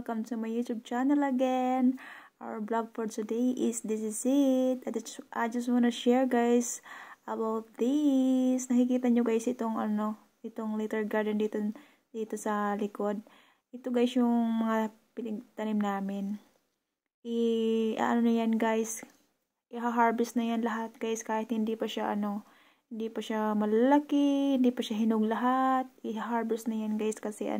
welcome to my YouTube channel again. Our vlog for today is this is it. I just wanna share guys about this. Nakikita nyo guys itong itong litter garden dito sa likod. Ito guys yung mga pinagtanim namin. Ano na yan guys. I-harvest na yan lahat guys kahit hindi pa siya hindi pa siya malalaki, hindi pa siya hinog lahat. I-harvest na yan guys kasi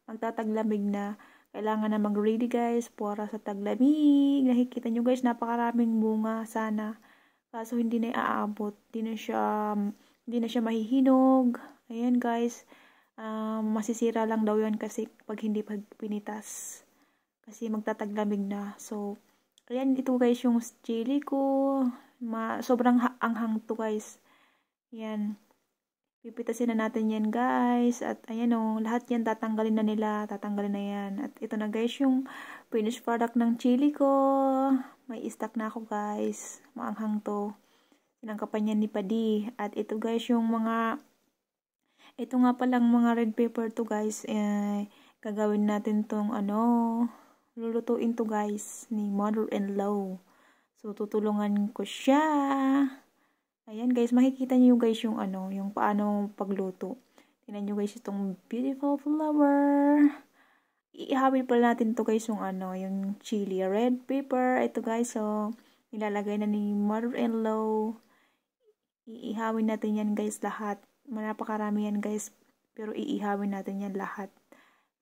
magtataglamig na. Kailangan na mag-ready guys para sa taglamig. Nakikita nyo guys, napakaraming bunga sana. Kaso hindi na iaabot. Hindi na siya mahihinog. Ayan guys. Masisira lang daw yan kasi pag hindi pinitas. Kasi magtataglamig na. So, ayan ito guys yung chili ko. Sobrang anghang to guys. Yan. Pipitasin na natin yan guys. At ayan lahat yan tatanggalin na nila. Tatanggalin na yan. At ito na guys yung finished product ng chili ko. May stock na ako guys. Maanghang to. Sinangkapan yan ni Padi. At ito guys yung ito nga palang mga red pepper to guys. Gagawin natin tong lulutuin to guys ni mother-in-law. So tutulungan ko siya. Ayan guys, makikita niyo guys yung yung paano pagluto. Tingnan niyo guys itong beautiful flower. Iihawin pala natin to guys yung chili red pepper. Ito guys, so nilalagay na ni mother-in-law. Iihawin natin yan guys lahat. Napakarami yan guys, pero iihawin natin yan lahat.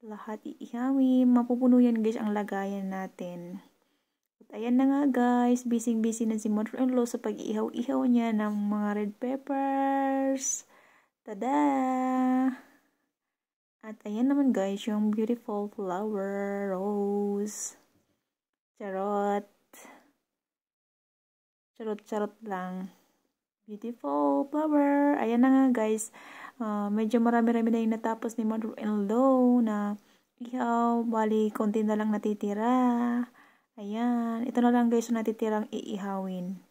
Lahat iihawin. Mapupuno yan guys ang lagayan natin. At ayan na nga guys, busy na si mother-in-law sa pag-ihaw-ihaw niya ng mga red peppers. Tada! At ayan naman guys, yung beautiful flower, rose. Charot. Charot lang. Beautiful flower. Ayan na nga guys, medyo marami-rami na yung natapos ni mother-in-law na ihaw. Bali, konti na lang natitira. Ayan. Ito na lang guys yung natitirang iihawin.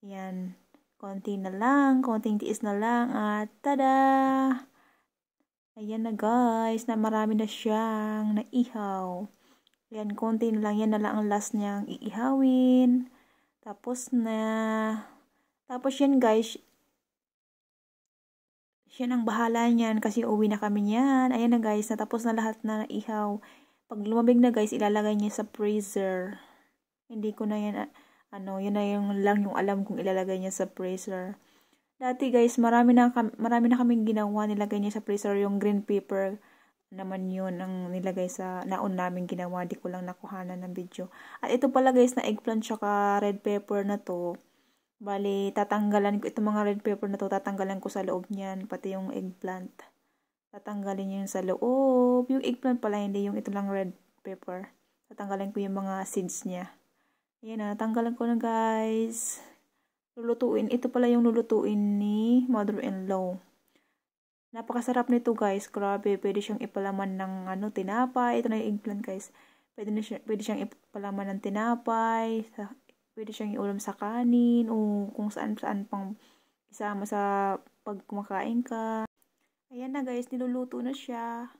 Ayan. Konti na lang. Konting tiis na lang. At tada! Ayan na guys. Na marami na siyang naihaw. Ayan. Konti na lang. Yan na lang ang last niyang iihawin. Tapos yan guys. Siya nang bahala niyan kasi uwi na kami niyan. Ayan na guys. Natapos na lahat na naihaw. Pag lumamig na guys, ilalagay niya sa freezer. Hindi ko na yan, yun na yung alam kong ilalagay niya sa freezer. Dati guys, marami na kaming ginawa, nilagay niya sa freezer. Yung green pepper naman yun, ang nilagay sa naon namin ginawa. Di ko lang nakuhanan ng video. At ito pala guys, na eggplant tsaka red pepper na to. Bali, tatanggalan ko, itong mga red pepper na to, tatanggalan ko sa loob niyan, pati yung eggplant. Tatanggalin yung sa loob. Yung eggplant pala, hindi yung ito lang red pepper. Tatanggalin ko yung mga seeds niya. Ayan na, natanggalan ko na guys. Lulutuin. Ito pala yung lulutuin ni mother-in-law. Napakasarap nito guys. Grabe, pwede siyang ipalaman ng tinapay. Ito na yung eggplant guys. Pwede siyang ipalaman ng tinapay. Pwede siyang iulam sa kanin. O kung saan-saan pang isama sa pag kumakain ka. Ayan na guys, niluluto na siya.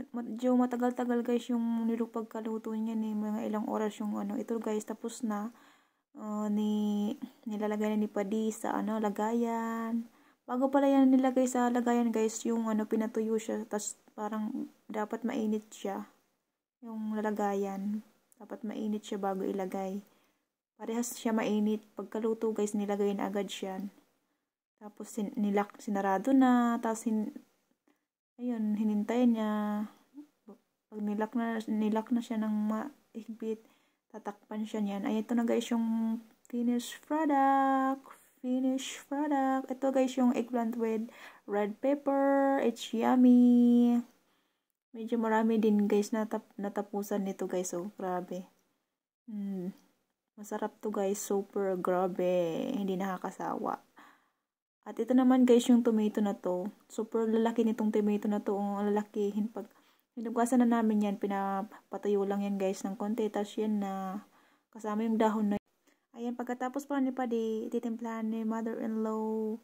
Medyo matagal-tagal guys yung pagkaluto niya mga ilang oras yung Ito guys, tapos na. Nilalagay na ni Padi sa lagayan. Bago pala yan nilagay sa lagayan guys, yung pinatuyo siya. Tapos parang dapat mainit siya. Yung lalagayan. Dapat mainit siya bago ilagay. Parehas siya mainit. Pagkaluto guys, nilagay na agad siya. Tapos sinarado na, tapos ayun, hinintay niya. Pag nilak na siya ng mahigpit, tatakpan siya niyan. Ay, ito na guys yung finished product. Ito guys yung eggplant with red pepper. It's yummy. Medyo marami din guys natapusan nito guys. So, grabe. Masarap to guys. Super grabe. Hindi nakakasawa. At ito naman guys yung tomato na to. Super lalaki nitong tomato na to. Ang lalakihin. Pag hinugasan na namin yan, pinapatayo lang yan guys ng konti. Tapos yan na kasama yung dahon na. Ayan, pagkatapos pa ni Padi, ititimplahan ni mother-in-law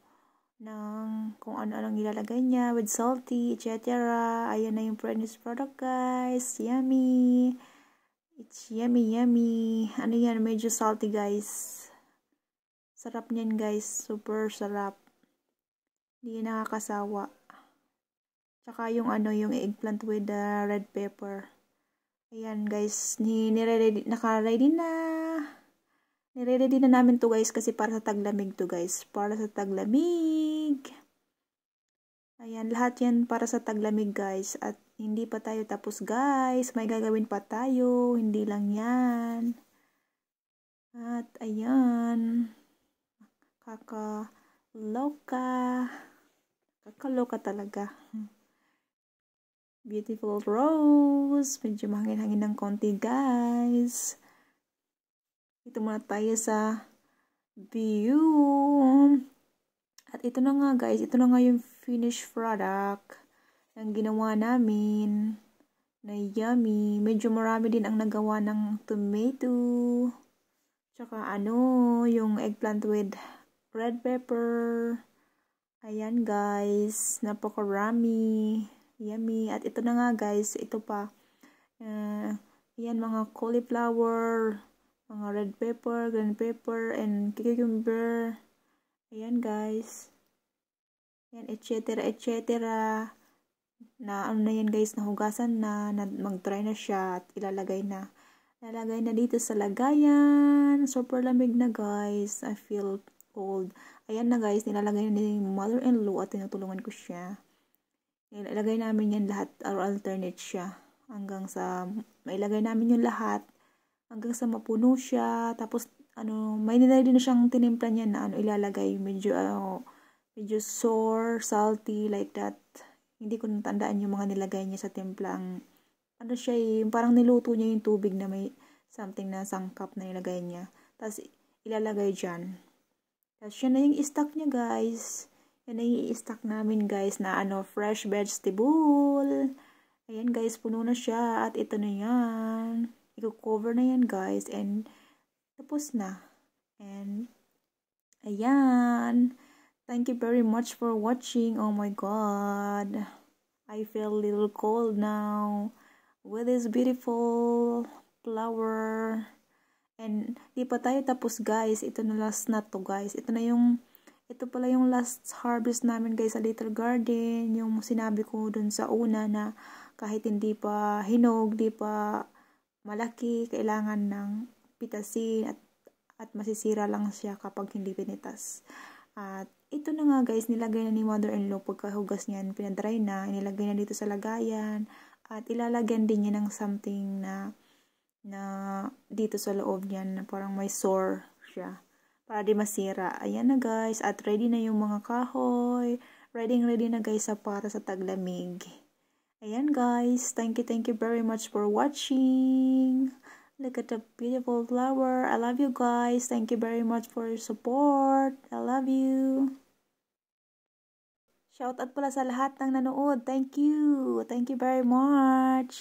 ng kung ano-anong ilalagay niya with salty, etc. Ayan na yung finished product, guys. Yummy! It's yummy, yummy. Ano yan? Medyo salty, guys. Sarap niyan, guys. Super sarap. Hindi nakakasawa. Tsaka yung yung eggplant with the red pepper. Ayan, guys. Naka-ready na. Nire-ready na namin to, guys, kasi para sa taglamig to, guys. Para sa taglamig. Ayan, lahat yan para sa taglamig, guys. At hindi pa tayo tapos, guys. May gagawin pa tayo. Hindi lang yan. At ayan. Kakaloka. Kakaloka talaga. Beautiful rose. Medyo mahangin-hangin ng konti, guys. Ito muna tayo sa view. At ito na nga, guys. Ito na nga yung finished product ng ginawa namin na yummy. Medyo marami din ang nagawa ng tomato. Tsaka yung eggplant with red pepper. Ayan, guys. Napakarami. Yummy. At ito na nga, guys. Ito pa. Ayan, mga cauliflower, mga red pepper, green pepper, and cucumber. Ayan, guys. Ayan, etc. etc. Na na yan, guys, nahugasan na mag-dry na siya at ilalagay na. Lalagay na dito sa lagayan. Super lamig na, guys. I feel cold. Ayan na, guys. Nilalagay na ni mother-in-law at tinutulungan ko siya. Ilalagay namin yan lahat or alternate siya. Hanggang sa mailagay namin yung lahat. Hanggang sa mapuno siya. Tapos, may nilagay din na siyang tinimpla niya na ilalagay. Medyo sour, salty, like that. Hindi ko natandaan yung mga nilagay niya sa timplang. Siya parang niluto niya yung tubig na may something na sangkap na nilagay niya. Tapos, ilalagay dyan. Tapos, yun na yung stock niya, guys. Yan na yung i-stock namin, guys, na fresh vegetable. Ayan, guys, puno na siya. At ito na yan. I-cover na yan, guys. And, tapos na. And, ayan. Thank you very much for watching. Oh my God. I feel a little cold now. With this beautiful flower. And, di pa tayo tapos, guys. Ito na last na to, guys. Ito pala yung last harvest namin, guys, sa little garden. Yung sinabi ko dun sa una na kahit hindi pa hinog, di pa malaki, kailangan ng pitasin at masisira lang siya kapag hindi pinitas. At ito na nga, guys, nilagay na ni mother-in-law pagkahugas niyan, pinadry na, nilagay na dito sa lagayan at ilalagyan din niya ng something na dito sa loob niyan na parang may sore siya para di masira. Ayan na, guys, at ready na yung mga kahoy. Ready na, guys, para sa taglamig. Ayan, guys. Thank you very much for watching. Look at the beautiful flower. I love you, guys. Thank you very much for your support. I love you. Shout out pala sa lahat ng nanood. Thank you. Thank you very much.